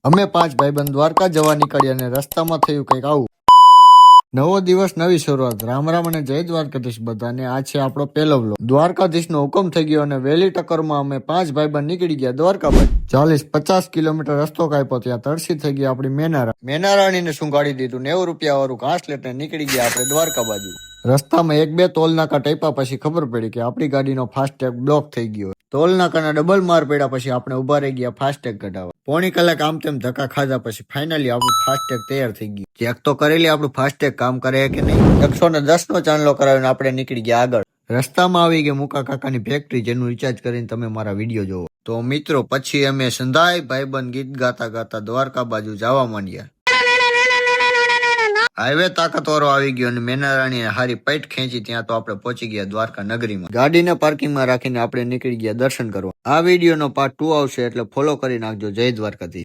અમે પાંચ ભાઈબંધ દ્વારકા જવા નીકળ્યા અને રસ્તામાં થયું કંઈક આવું. નવો દિવસ નવી શરૂઆત. રામ રામ અને જય દ્વારકાધીશ બધાને. આ છે આપણો પહેલો વ્લોગ. દ્વારકાધીશનો હુકમ થઈ ગયો અને વહેલી ટક્કરમાં અમે પાંચ ભાઈબંધ નીકળી ગયા દ્વારકા બાજુ. 40-50 કિલોમીટર રસ્તો કાપ્યો. ત્યાં તળસી થઈ ગઈ આપણી મેનારાણીને શું ગાડી દીધું 90 રૂપિયા વાળું ઘાસ લેટને નીકળી ગયા આપણે દ્વારકા બાજુ. રસ્તામાં એક બે ટોલ નાકા ટાપ્યા પછી ખબર પડી કે આપણી ગાડીનો ફાસ્ટેગ બ્લોક થઈ ગયો. ટોલ નાકાના ડબલ માર પડ્યા પછી આપણે ઉભા રહી ગયા ફાસ્ટેગ કઢાવવા. પોણી કલાક આમ તેમ ધક્કા ખાધા પછી ફાઇનલી આપણું ફાસ્ટેગ તૈયાર થઈ ગયું. ચેક તો કરેલી આપણું ફાસ્ટેગ કામ કરે કે નહીં. 110 નો ચાંદલો કરાવીને આપણે નીકળી ગયા આગળ. રસ્તામાં આવી ગઈ મુકા કાકાની ફેક્ટરી, જેનું રિચાર્જ કરીને તમે મારા વિડીયો જોવો. તો મિત્રો પછી અમે સંધાય ભાઈબંધ ગીત ગાતા ગાતા દ્વારકા બાજુ જવા માંડ્યા. હાઈવે તાકાતવાળો આવી ગયો અને મેનારાણીએ હારી પૈઠ ખેંચી. ત્યાં તો આપણે પહોંચી ગયા દ્વારકા નગરીમાં. ગાડીને પાર્કિંગમાં રાખીને આપણે નીકળી ગયા દર્શન કરવા. આ વિડીયોનો પાર્ટ 2 આવશે એટલે ફોલો કરી નાખજો. જય દ્વારકાધીશ.